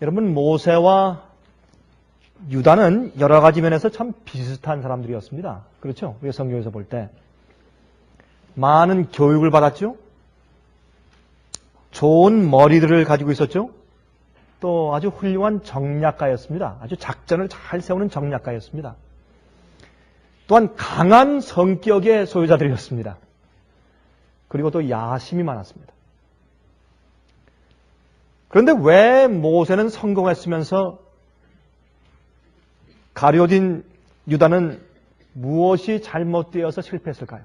여러분, 모세와 유다는 여러 가지 면에서 참 비슷한 사람들이었습니다. 그렇죠? 우리가 성경에서 볼 때 많은 교육을 받았죠. 좋은 머리들을 가지고 있었죠. 또 아주 훌륭한 정략가였습니다. 아주 작전을 잘 세우는 정략가였습니다. 또한 강한 성격의 소유자들이었습니다. 그리고 또 야심이 많았습니다. 그런데 왜 모세는 성공했으면서 가룟인 유다는 무엇이 잘못되어서 실패했을까요?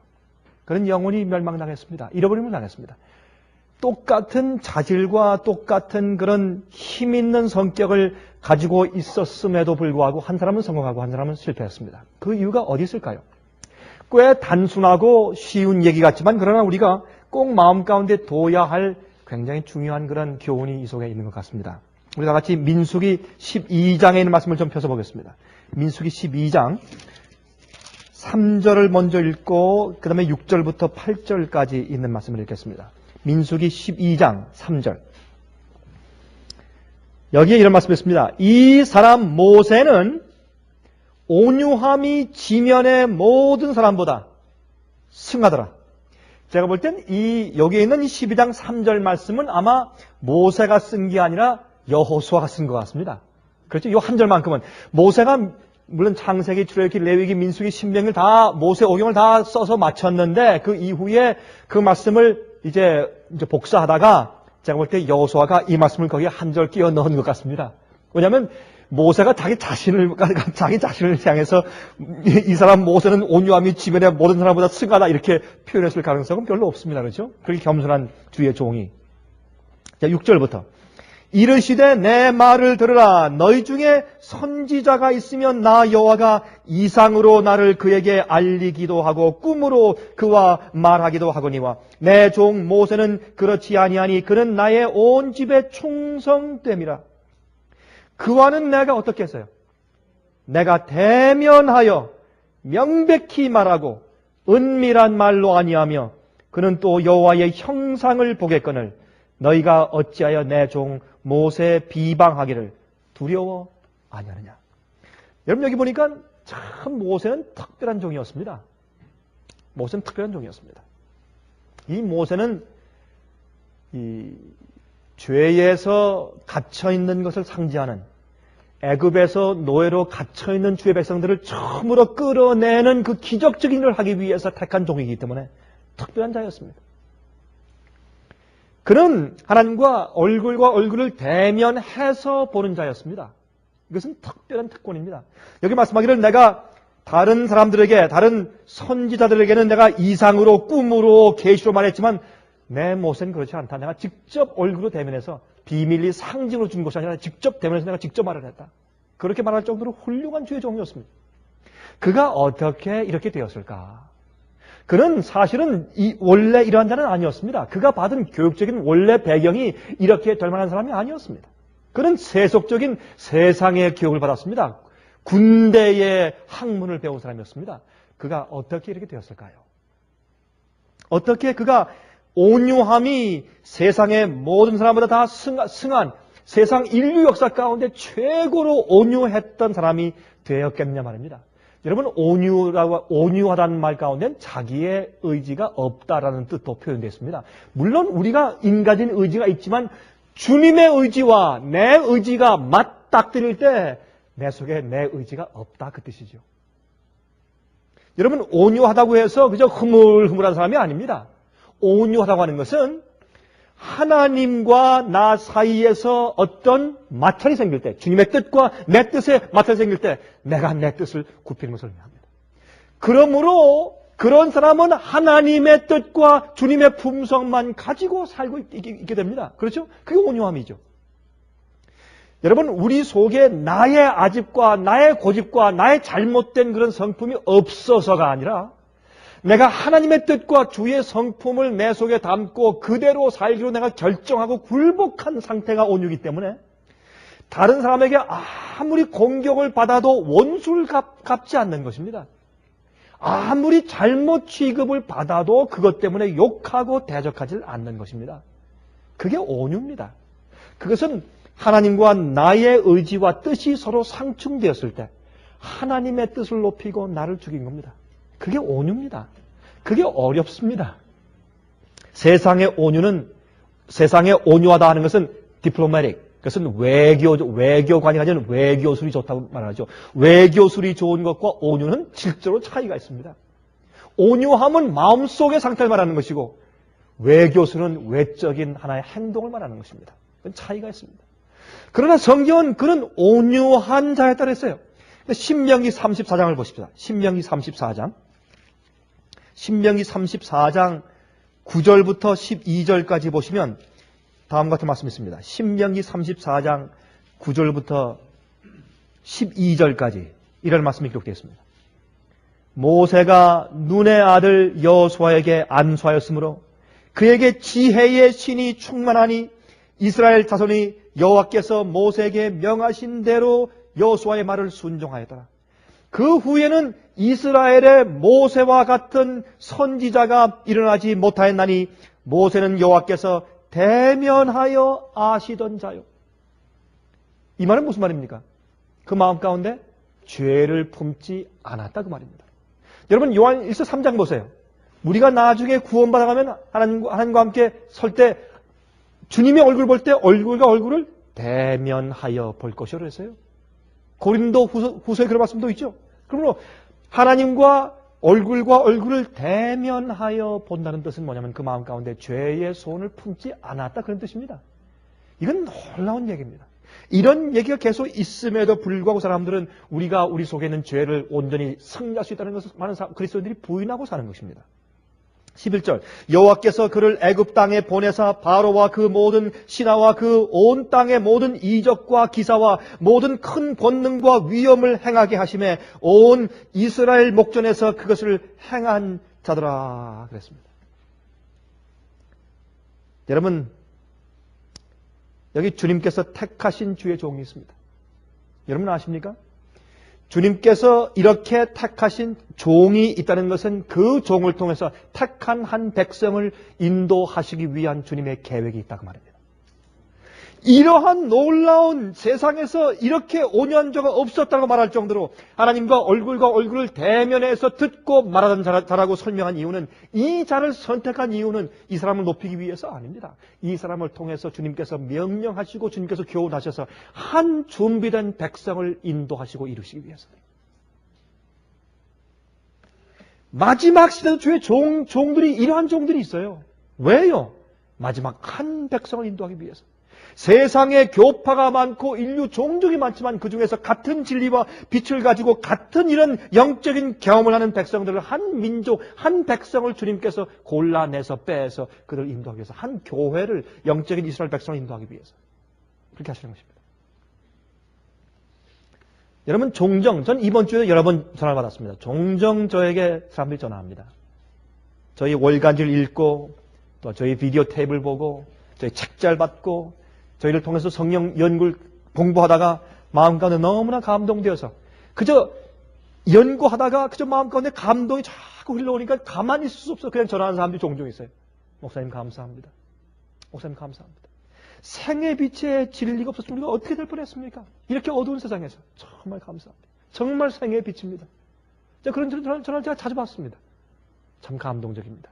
그는 영원히 멸망당했습니다. 잃어버림을 당했습니다. 똑같은 자질과 똑같은 그런 힘 있는 성격을 가지고 있었음에도 불구하고 한 사람은 성공하고 한 사람은 실패했습니다. 그 이유가 어디 있을까요? 꽤 단순하고 쉬운 얘기 같지만 그러나 우리가 꼭 마음 가운데 둬야 할 굉장히 중요한 그런 교훈이 이 속에 있는 것 같습니다. 우리 다 같이 민수기 12장에 있는 말씀을 좀 펴서 보겠습니다. 민수기 12장 3절을 먼저 읽고 그 다음에 6절부터 8절까지 있는 말씀을 읽겠습니다. 민수기 12장 3절. 여기에 이런 말씀이 있습니다. 이 사람 모세는 온유함이 지면의 모든 사람보다 승하더라. 제가 볼 땐 여기에 있는 이 12장 3절 말씀은 아마 모세가 쓴 게 아니라 여호수아가 쓴 것 같습니다. 그렇죠? 이 한 절만큼은 모세가 물론 창세기, 출애굽기, 레위기, 민수기, 신명을 다 모세 오경을 다 써서 마쳤는데 그 이후에 그 말씀을 이제 복사하다가 제가 볼 때 여호수아가 이 말씀을 거기에 한 절 끼워 넣은 것 같습니다. 왜냐하면 모세가 자기 자신을 향해서 이 사람 모세는 온유함이 지면의 모든 사람보다 승하다 이렇게 표현했을 가능성은 별로 없습니다. 그렇죠? 그렇게 겸손한 주의 종이. 자, 6절부터. 이르시되 내 말을 들으라. 너희 중에 선지자가 있으면 나 여호와가 이상으로 나를 그에게 알리기도 하고 꿈으로 그와 말하기도 하거니와 내 종 모세는 그렇지 아니하니 그는 나의 온 집에 충성됨이라. 그와는 내가 어떻게 했어요? 내가 대면하여 명백히 말하고 은밀한 말로 아니하며 그는 또 여호와의 형상을 보겠거늘 너희가 어찌하여 내 종 모세 비방하기를 두려워 아니하느냐. 여러분 여기 보니까 참 모세는 특별한 종이었습니다. 모세는 특별한 종이었습니다. 이 모세는 이 죄에서 갇혀있는 것을 상징하는 애굽에서 노예로 갇혀있는 주의 백성들을 처음으로 끌어내는 그 기적적인 일을 하기 위해서 택한 종이기 때문에 특별한 자였습니다. 그는 하나님과 얼굴과 얼굴을 대면해서 보는 자였습니다. 이것은 특별한 특권입니다. 여기 말씀하기를 내가 다른 사람들에게, 다른 선지자들에게는 내가 이상으로, 꿈으로, 계시로 말했지만 내 모세는 그렇지 않다. 내가 직접 얼굴로 대면해서 비밀리 상징으로 준 것이 아니라 직접 대면해서 내가 직접 말을 했다. 그렇게 말할 정도로 훌륭한 주의 종이었습니다. 그가 어떻게 이렇게 되었을까? 그는 사실은 원래 이러한 자는 아니었습니다. 그가 받은 교육적인 원래 배경이 이렇게 될 만한 사람이 아니었습니다. 그는 세속적인 세상의 교육을 받았습니다. 군대의 학문을 배운 사람이었습니다. 그가 어떻게 이렇게 되었을까요? 어떻게 그가 온유함이 세상의 모든 사람보다 다 승한 세상 인류 역사 가운데 최고로 온유했던 사람이 되었겠냐 말입니다. 여러분 온유하다는 말 가운데는 자기의 의지가 없다라는 뜻도 표현되어 있습니다. 물론 우리가 인간적인 의지가 있지만 주님의 의지와 내 의지가 맞닥뜨릴 때 내 속에 내 의지가 없다 그 뜻이죠. 여러분 온유하다고 해서 그저 흐물흐물한 사람이 아닙니다. 온유하다고 하는 것은 하나님과 나 사이에서 어떤 마찰이 생길 때, 주님의 뜻과 내 뜻에 마찰이 생길 때 내가 내 뜻을 굽히는 것을 의미합니다. 그러므로 그런 사람은 하나님의 뜻과 주님의 품성만 가지고 살고 있게 됩니다. 그렇죠? 그게 온유함이죠. 여러분 우리 속에 나의 아집과 나의 고집과 나의 잘못된 그런 성품이 없어서가 아니라 내가 하나님의 뜻과 주의 성품을 내 속에 담고 그대로 살기로 내가 결정하고 굴복한 상태가 온유이기 때문에 다른 사람에게 아무리 공격을 받아도 원수를 갚지 않는 것입니다. 아무리 잘못 취급을 받아도 그것 때문에 욕하고 대적하지 않는 것입니다. 그게 온유입니다. 그것은 하나님과 나의 의지와 뜻이 서로 상충되었을 때 하나님의 뜻을 높이고 나를 죽인 겁니다. 그게 온유입니다. 그게 어렵습니다. 세상의 온유하다 하는 것은 diplomatic, 그것은 외교관이 가진 외교술이 좋다고 말하죠. 외교술이 좋은 것과 온유는 질적으로 차이가 있습니다. 온유함은 마음속의 상태를 말하는 것이고 외교술은 외적인 하나의 행동을 말하는 것입니다. 그건 차이가 있습니다. 그러나 성경은 그런 온유한 자에 따라 했어요. 신명기 34장을 보십시다. 신명기 34장 9절부터 12절까지 보시면 다음과 같은 말씀이 있습니다. 신명기 34장 9절부터 12절까지 이런 말씀이 기록되어 있습니다. 모세가 눈의 아들 여호수아에게 안수하였으므로 그에게 지혜의 신이 충만하니 이스라엘 자손이 여호와께서 모세에게 명하신 대로 여호수아의 말을 순종하였더라. 그 후에는 이스라엘의 모세와 같은 선지자가 일어나지 못하였나니 모세는 여호와께서 대면하여 아시던 자요. 이 말은 무슨 말입니까? 그 마음 가운데 죄를 품지 않았다 그 말입니다. 여러분 요한 1서 3장 보세요. 우리가 나중에 구원받아가면 하나님과 함께 설 때 주님의 얼굴 볼 때 얼굴과 얼굴을 대면하여 볼 것이라고 했어요. 고린도 후서에 그런 말씀도 있죠. 그러므로 하나님과 얼굴을 대면하여 본다는 뜻은 뭐냐면 그 마음 가운데 죄의 소원을 품지 않았다 그런 뜻입니다. 이건 놀라운 얘기입니다. 이런 얘기가 계속 있음에도 불구하고 사람들은 우리가 우리 속에 있는 죄를 온전히 승리할 수 있다는 것을 많은 그리스도인들이 부인하고 사는 것입니다. 11절 여호와께서 그를 애굽 땅에 보내사 바로와 그 모든 신하와 그 온 땅의 모든 이적과 기사와 모든 큰 권능과 위엄을 행하게 하심에 온 이스라엘 목전에서 그것을 행한 자더라 그랬습니다. 여러분 여기 주님께서 택하신 주의 종이 있습니다. 여러분 아십니까? 주님께서 이렇게 택하신 종이 있다는 것은 그 종을 통해서 택한 한 백성을 인도하시기 위한 주님의 계획이 있다고 말입니다. 이러한 놀라운 세상에서 이렇게 온유한 자가 없었다고 말할 정도로 하나님과 얼굴을 대면해서 듣고 말하던 자라고 설명한 이유는 이 자를 선택한 이유는 이 사람을 높이기 위해서 아닙니다. 이 사람을 통해서 주님께서 명령하시고 주님께서 교훈하셔서 한 준비된 백성을 인도하시고 이루시기 위해서입니다. 마지막 시대도 주의 종들이 이러한 종들이 있어요. 왜요? 마지막 한 백성을 인도하기 위해서. 세상에 교파가 많고 인류 종족이 많지만 그 중에서 같은 진리와 빛을 가지고 같은 이런 영적인 경험을 하는 백성들을 한 민족, 한 백성을 주님께서 골라내서 빼서 그들을 인도하기 위해서 한 교회를 영적인 이스라엘 백성을 인도하기 위해서 그렇게 하시는 것입니다. 여러분 종종 전 이번 주에 여러 번 전화를 받았습니다. 종종 저에게 사람들이 전화합니다. 저희 월간지를 읽고 또 저희 비디오 테이프를 보고 저희 책잘 받고 저희를 통해서 성령 연구를 공부하다가 마음 가운데 너무나 감동되어서 그저 연구하다가 그저 마음 가운데 감동이 자꾸 흘러오니까 가만히 있을 수 없어. 그냥 전화하는 사람들이 종종 있어요. 목사님 감사합니다. 목사님 감사합니다. 생의 빛에 진리가 없었으면 우리가 어떻게 될 뻔했습니까? 이렇게 어두운 세상에서 정말 감사합니다. 정말 생의 빛입니다. 그런 전화를 제가 자주 받습니다. 참 감동적입니다.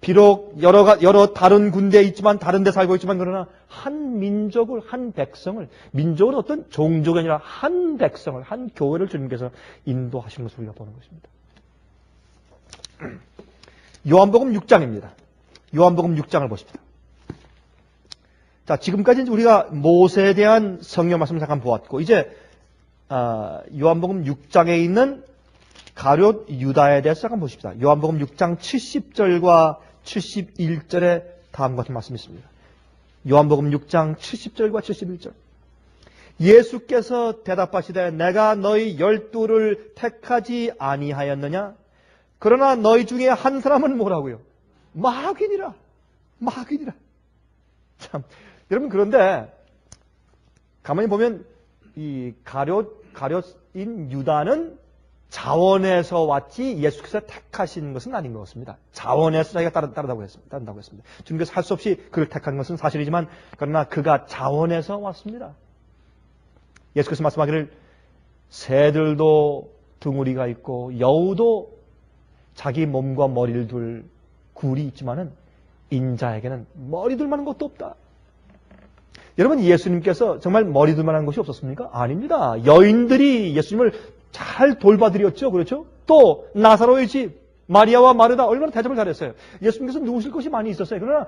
비록 여러 다른 군대에 있지만 다른 데 살고 있지만 그러나 한 민족을 한 백성을 민족은 어떤 종족이 아니라 한 백성을 한 교회를 주님께서 인도하시는 것을 우리가 보는 것입니다. 요한복음 6장입니다. 요한복음 6장을 보십시다. 자, 지금까지 우리가 모세에 대한 성경 말씀을 잠깐 보았고 이제 요한복음 6장에 있는 가룟 유다에 대해서 잠깐 보십시다. 요한복음 6장 70절과 71절에 다음과 같은 말씀이 있습니다. 요한복음 6장 70절과 71절. 예수께서 대답하시되 내가 너희 12를 택하지 아니하였느냐? 그러나 너희 중에 한 사람은 뭐라고요? 마귀니라. 마귀니라. 참, 여러분 그런데 가만히 보면 이 가룟인 유다는 자원에서 왔지 예수께서 택하신 것은 아닌 것 같습니다. 자원에서 자기가 따른다고 했습니다. 주님께서 할 수 없이 그를 택한 것은 사실이지만 그러나 그가 자원에서 왔습니다. 예수께서 말씀하기를 새들도 둥우리가 있고 여우도 자기 몸과 머리를 둘 굴이 있지만은 인자에게는 머리 둘 만한 것도 없다. 여러분, 예수님께서 정말 머리 둘 만한 것이 없었습니까? 아닙니다. 여인들이 예수님을 잘 돌봐드렸죠. 그렇죠? 또 나사로의 집 마리아와 마르다 얼마나 대접을 잘했어요. 예수님께서 누우실 것이 많이 있었어요. 그러나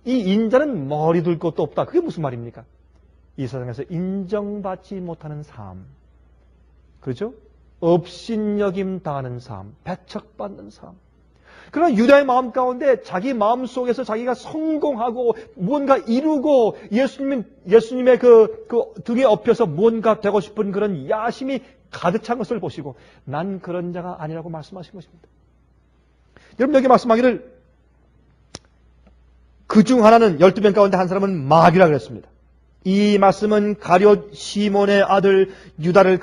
이 인자는 머리 둘 것도 없다. 그게 무슨 말입니까? 이 세상에서 인정받지 못하는 삶, 그렇죠? 업신여김 당하는 삶, 배척받는 삶. 그러나 유다의 마음 가운데 자기 마음 속에서 자기가 성공하고 무언가 이루고 예수님의 그 등에 업혀서 무언가 되고 싶은 그런 야심이 가득 찬 것을 보시고 난 그런 자가 아니라고 말씀하신 것입니다. 여러분, 여기 말씀하기를 그중 하나는 12명 가운데 한 사람은 마귀라 그랬습니다. 이 말씀은 가룟 시몬의 아들 유다를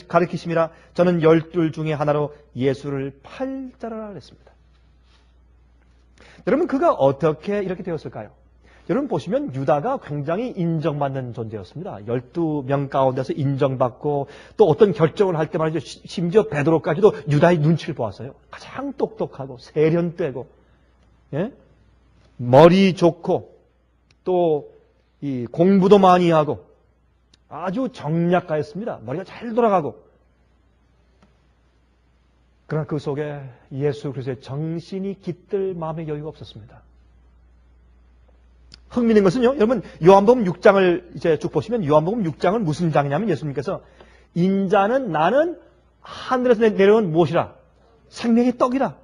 가리키심이라 저는 12 중에 하나로 예수를 팔자라 그랬습니다. 여러분, 그가 어떻게 이렇게 되었을까요? 여러분 보시면 유다가 굉장히 인정받는 존재였습니다. 12명 가운데서 인정받고 또 어떤 결정을 할 때 말이죠. 심지어 베드로까지도 유다의 눈치를 보았어요. 가장 똑똑하고 세련되고, 예? 머리 좋고 또 이 공부도 많이 하고 아주 정략가였습니다. 머리가 잘 돌아가고. 그러나 그 속에 예수 그리스도의 정신이 깃들 마음의 여유가 없었습니다. 흥미있는 것은요, 여러분, 요한복음 6장을 이제 쭉 보시면 요한복음 6장은 무슨 장이냐면 예수님께서 인자는 나는 하늘에서 내려온 무엇이라? 생명의 떡이라.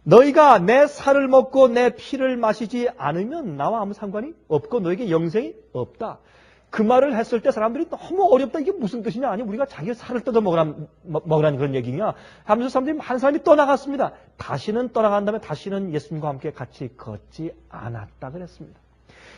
너희가 내 살을 먹고 내 피를 마시지 않으면 나와 아무 상관이 없고 너에게 영생이 없다. 그 말을 했을 때 사람들이 너무 어렵다. 이게 무슨 뜻이냐? 아니, 우리가 자기 살을 뜯어 먹으라는 그런 얘기냐? 하면서 사람들이 한 사람이 떠나갔습니다. 다시는 떠나간 다음에 다시는 예수님과 함께 같이 걷지 않았다 그랬습니다.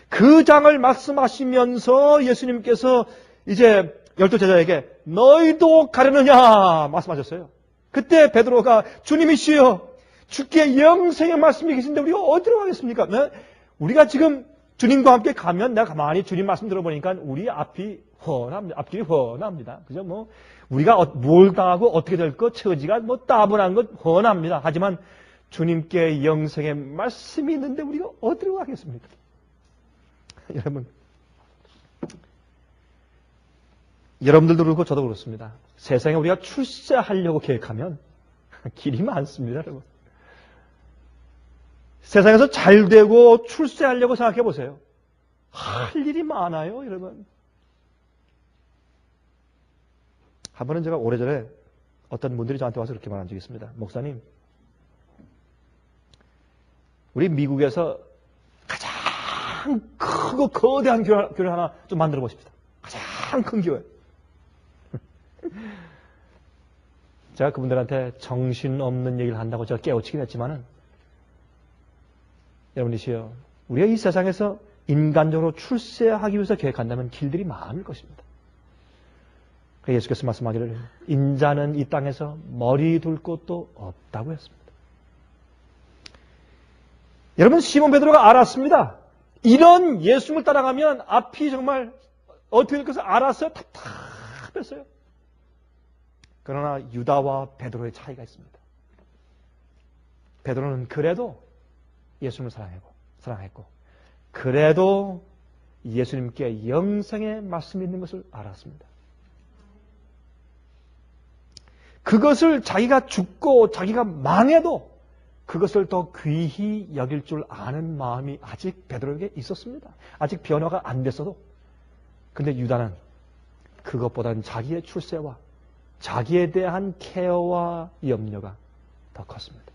그 장을 말씀하시면서 예수님께서 이제 12제자에게 너희도 가려느냐 말씀하셨어요. 그때 베드로가 주님이시여 주께 영생의 말씀이 계신데 우리가 어디로 가겠습니까? 네? 우리가 지금 주님과 함께 가면 내가 가만히 주님 말씀 들어보니까 우리 앞길이 훤합니다. 그죠? 뭐 우리가 뭘 당하고 어떻게 될 것 처지가 뭐 따분한 것 훤합니다. 하지만 주님께 영생의 말씀이 있는데 우리가 어디로 가겠습니까? 여러분, 여러분들도 그렇고 저도 그렇습니다. 세상에 우리가 출세하려고 계획하면 길이 많습니다, 여러분. 세상에서 잘 되고 출세하려고 생각해 보세요. 할 일이 많아요, 여러분. 한 번은 제가 오래전에 어떤 분들이 저한테 와서 그렇게 말한 적이 있습니다. 목사님, 우리 미국에서 가장 크고 거대한 교회 하나 좀 만들어 보십시다. 가장 큰 교회. 제가 그분들한테 정신없는 얘기를 한다고 제가 깨우치긴 했지만은 여러분이시여, 우리가 이 세상에서 인간적으로 출세하기 위해서 계획한다면 길들이 많을 것입니다. 예수께서 말씀하기를 인자는 이 땅에서 머리 둘 곳도 없다고 했습니다. 여러분, 시몬 베드로가 알았습니다. 이런 예수님을 따라가면 앞이 정말 어떻게 될 것을 알았어요. 답답했어요. 그러나 유다와 베드로의 차이가 있습니다. 베드로는 그래도 예수님을 사랑했고 그래도 예수님께 영생의 말씀이 있는 것을 알았습니다. 그것을 자기가 죽고 자기가 망해도 그것을 더 귀히 여길 줄 아는 마음이 아직 베드로에게 있었습니다. 아직 변화가 안 됐어도. 근데 유다는 그것보다는 자기의 출세와 자기에 대한 케어와 염려가 더 컸습니다.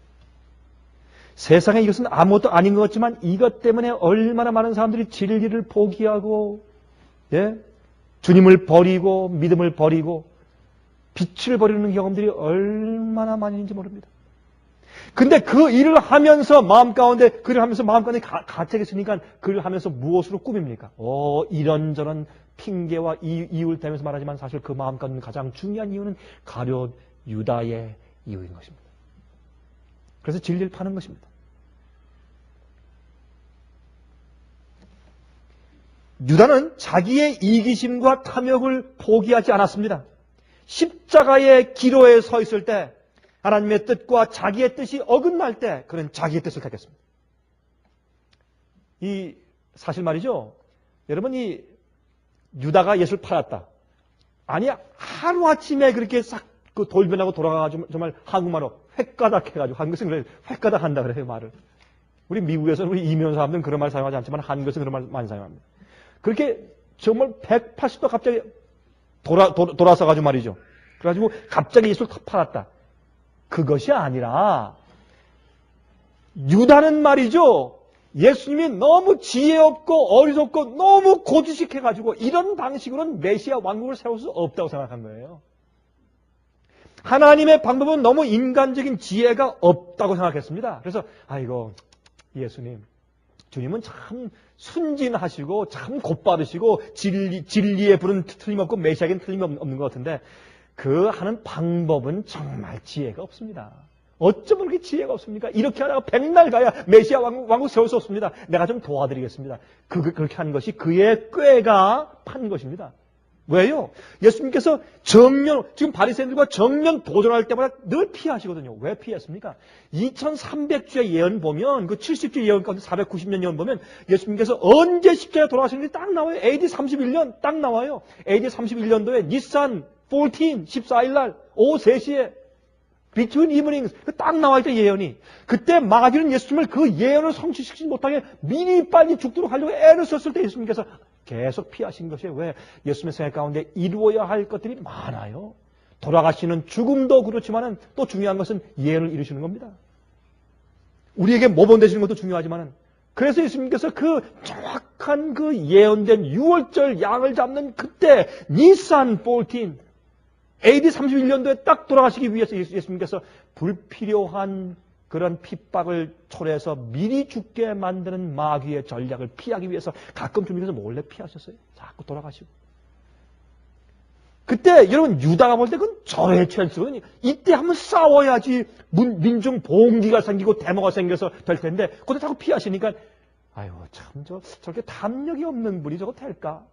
세상에 이것은 아무것도 아닌 것 같지만 이것 때문에 얼마나 많은 사람들이 진리를 포기하고, 예? 주님을 버리고 믿음을 버리고 빛을 버리는 경험들이 얼마나 많이 있는지 모릅니다. 근데 그 일을 하면서 마음 가운데 가책이 있으니까 그를 하면서 무엇으로 꾸밉니까? 이런저런 핑계와 이유를 대면서 말하지만 사실 그 마음 가운데 가장 중요한 이유는 가룟 유다의 이유인 것입니다. 그래서 진리를 파는 것입니다. 유다는 자기의 이기심과 탐욕을 포기하지 않았습니다. 십자가의 기로에 서 있을 때 하나님의 뜻과 자기의 뜻이 어긋날 때 그는 자기의 뜻을 택했습니다. 이 사실 말이죠. 여러분, 이 유다가 예수를 팔았다. 아니, 하루아침에 그렇게 싹 그 돌변하고 돌아가가지고 정말 한국말로 획가닥 해가지고, 한국에서는 그래, 획가닥 한다 그래요, 말을. 우리 미국에서는 우리 이민 사람들은 그런 말 사용하지 않지만 한국에서는 그런 말 많이 사용합니다. 그렇게 정말 180도 갑자기 돌아서가지고 말이죠. 그래가지고 갑자기 예수를 팔았다. 그것이 아니라 유다는 말이죠. 예수님이 너무 지혜없고 어리석고 너무 고지식해가지고 이런 방식으로는 메시아 왕국을 세울 수 없다고 생각한 거예요. 하나님의 방법은 너무 인간적인 지혜가 없다고 생각했습니다. 그래서 아이고 예수님, 주님은 참 순진하시고 참 곧바르시고 진리의 불은 틀림없고 메시아에겐 틀림없는 것 같은데 그 하는 방법은 정말 지혜가 없습니다. 어쩌면 그렇게 지혜가 없습니까? 이렇게 하다가 백날 가야 메시아 왕국 세울 수 없습니다. 내가 좀 도와드리겠습니다. 그렇게 한 것이 그의 꾀가 판 것입니다. 왜요? 예수님께서 지금 바리새인들과 정면 도전할 때마다 늘 피하시거든요. 왜 피했습니까? 2300주의 예언 보면, 그 70주 예언 가운데 490년 예언 보면 예수님께서 언제 십자가에 돌아가시는지 딱 나와요. AD 31년 딱 나와요. AD 31년도에 니산 14일 날 오후 3시에 Between evenings 딱 나와있죠, 예언이. 그때 마귀는 예수님을 그 예언을 성취시키지 못하게 미리 빨리 죽도록 하려고 애를 썼을 때 예수님께서 계속 피하신 것이에요. 왜? 예수님의 생각 가운데 이루어야 할 것들이 많아요. 돌아가시는 죽음도 그렇지만은 또 중요한 것은 예언을 이루시는 겁니다. 우리에게 모범 되시는 것도 중요하지만은 그래서 예수님께서 그 정확한 그 예언된 6월절 양을 잡는 그때 니산 14 AD 31년도에 딱 돌아가시기 위해서 예수님께서 불필요한 그런 핍박을 초래해서 미리 죽게 만드는 마귀의 전략을 피하기 위해서 가끔 주님께서 몰래 피하셨어요. 자꾸 돌아가시고. 그때 여러분 유다가 볼 때 그건 절의 찬스거든요. 이때 한번 싸워야지 민중 봉기가 생기고 데모가 생겨서 될 텐데 그때 자꾸 피하시니까 아유 참 저렇게 담력이 없는 분이 저거 될까?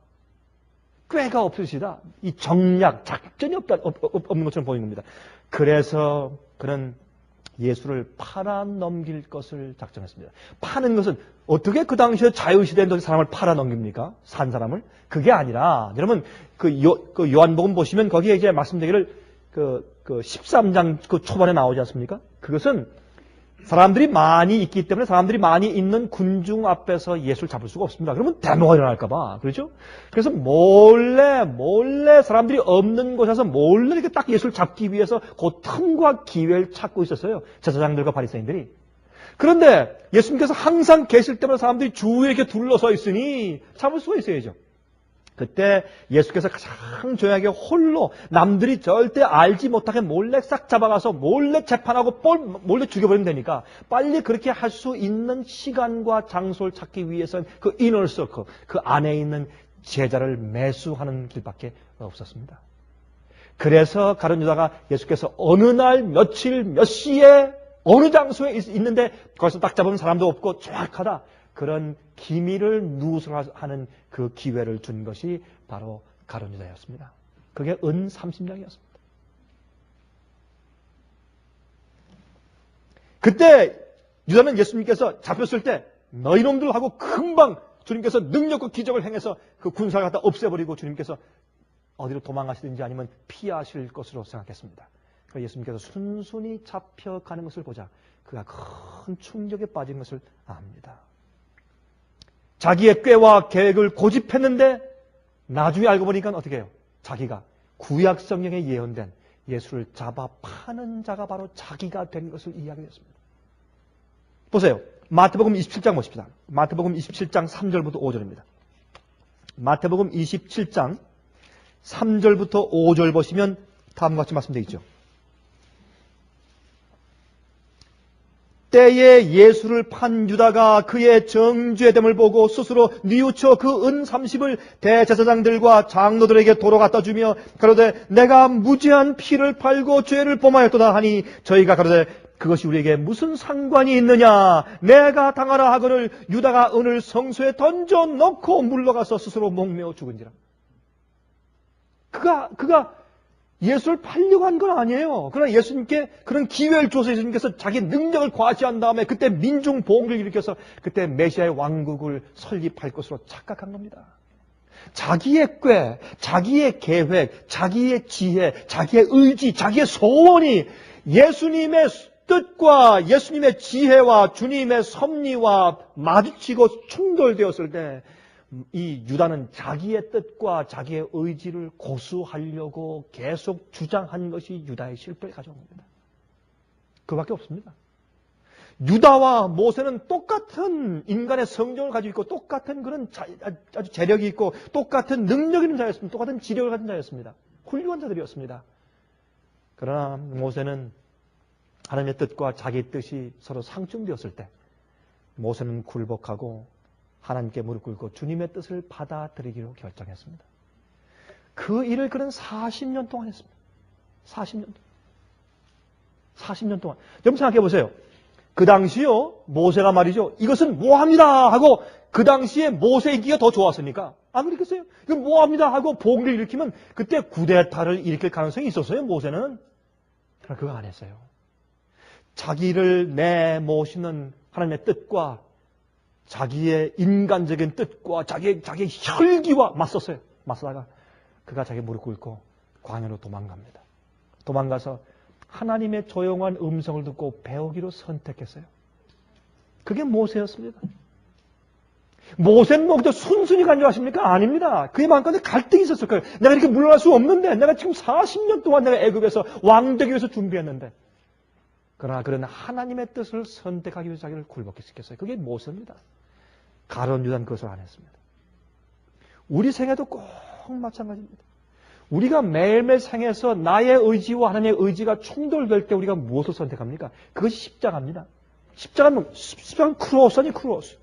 꾀가 없으시다. 이 정략, 작전이 없는 것처럼 보이는 겁니다. 그래서 그는 예수를 팔아 넘길 것을 작정했습니다. 파는 것은 어떻게 그 당시에 자유시대에 사람을 팔아 넘깁니까? 산 사람을? 그게 아니라 여러분 그 요한복음 보시면 거기에 이제 말씀드리기를 그 13장 그 초반에 나오지 않습니까? 그것은 사람들이 많이 있기 때문에 사람들이 많이 있는 군중 앞에서 예수를 잡을 수가 없습니다. 그러면 데모가 일어날까봐. 그렇죠? 그래서 몰래 사람들이 없는 곳에서 몰래 이렇게 딱 예수를 잡기 위해서 그 틈과 기회를 찾고 있었어요. 제사장들과 바리새인들이. 그런데 예수님께서 항상 계실 때마다 사람들이 주위에 이렇게 둘러서 있으니 잡을 수가 있어야죠. 그때 예수께서 가장 조용하게 홀로 남들이 절대 알지 못하게 몰래 싹 잡아가서 몰래 재판하고 몰래 죽여버리면 되니까 빨리 그렇게 할 수 있는 시간과 장소를 찾기 위해서는 그 이너 서클, 그 안에 있는 제자를 매수하는 길밖에 없었습니다. 그래서 가룟 유다가 예수께서 어느 날 며칠 몇 시에 어느 장소에 있는데 거기서 딱 잡으면 사람도 없고 정확하다. 그런 기밀을 누설하는 그 기회를 준 것이 바로 가룟 유다였습니다. 그게 은 30냥이었습니다. 그때 유다는 예수님께서 잡혔을 때 너희놈들하고 금방 주님께서 능력과 기적을 행해서 그 군사를 갖다 없애버리고 주님께서 어디로 도망가시든지 아니면 피하실 것으로 생각했습니다. 그래서 예수님께서 순순히 잡혀가는 것을 보자 그가 큰 충격에 빠진 것을 압니다. 자기의 꾀와 계획을 고집했는데 나중에 알고 보니까 어떻게 해요? 자기가 구약 성경에 예언된 예수를 잡아 파는 자가 바로 자기가 된 것을 이해하게 됐습니다. 보세요. 마태복음 27장 보십시다. 마태복음 27장 3절부터 5절입니다. 마태복음 27장 3절부터 5절 보시면 다음과 같이 말씀되어 있죠. 때에 예수를 판 유다가 그의 정죄 됨을 보고 스스로 뉘우쳐 그 은 30을 대제사장들과 장로들에게 도로 갖다 주며 가로되 내가 무죄한 피를 팔고 죄를 범하였도다 하니 저희가 가로되 그것이 우리에게 무슨 상관이 있느냐? 내가 당하라 하거늘 유다가 은을 성소에 던져놓고 물러가서 스스로 목매어 죽은지라. 그가 예수를 팔려고 한 건 아니에요. 그러나 예수님께 그런 기회를 줘서 예수님께서 자기 능력을 과시한 다음에 그때 민중 봉기를 일으켜서 그때 메시아의 왕국을 설립할 것으로 착각한 겁니다. 자기의 꾀, 자기의 계획, 자기의 지혜, 자기의 의지, 자기의 소원이 예수님의 뜻과 예수님의 지혜와 주님의 섭리와 마주치고 충돌되었을 때 이 유다는 자기의 뜻과 자기의 의지를 고수하려고 계속 주장한 것이 유다의 실패를 가져온 겁니다. 그밖에 없습니다. 유다와 모세는 똑같은 인간의 성정을 가지고 있고 똑같은 그런 아주 재력이 있고 똑같은 능력 있는 자였습니다. 똑같은 지력을 가진 자였습니다. 훌륭한 자들이었습니다. 그러나 모세는 하나님의 뜻과 자기의 뜻이 서로 상충되었을 때 모세는 굴복하고 하나님께 무릎 꿇고 주님의 뜻을 받아들이기로 결정했습니다. 그 일을 그는 40년 동안 했습니다. 40년 동안. 40년 동안. 여러분 생각해 보세요. 그 당시요, 모세가 말이죠. 이것은 뭐합니다 하고 그 당시에 모세이기가 더 좋았으니까. 안 그렇겠어요? 이건 뭐합니다 하고 봉기를 일으키면 그때 구데타를 일으킬 가능성이 있었어요, 모세는. 그러나 그거 안 했어요. 자기를 내모시는 하나님의 뜻과 자기의 인간적인 뜻과 자기의 혈기와 맞섰어요. 맞서다가 그가 자기 무릎 꿇고 광야로 도망갑니다. 도망가서 하나님의 조용한 음성을 듣고 배우기로 선택했어요. 그게 모세였습니다. 모세는 뭐 그저 순순히 간 줄 아십니까? 아닙니다. 그의 마음가운데 갈등이 있었을 거예요. 내가 이렇게 물러날 수 없는데, 내가 지금 40년 동안 내가 애굽에서 왕 되기 위해서 준비했는데. 그러나 그는 하나님의 뜻을 선택하기 위해서 자기를 굴복시켰어요. 그게 모세입니다. 가룟 유다는 그것을 안 했습니다. 우리 생애도 꼭 마찬가지입니다. 우리가 매일매일 생에서 나의 의지와 하나님의 의지가 충돌될 때 우리가 무엇을 선택합니까? 그것이 십자가입니다. 십자가는 크로스 아니 크로스.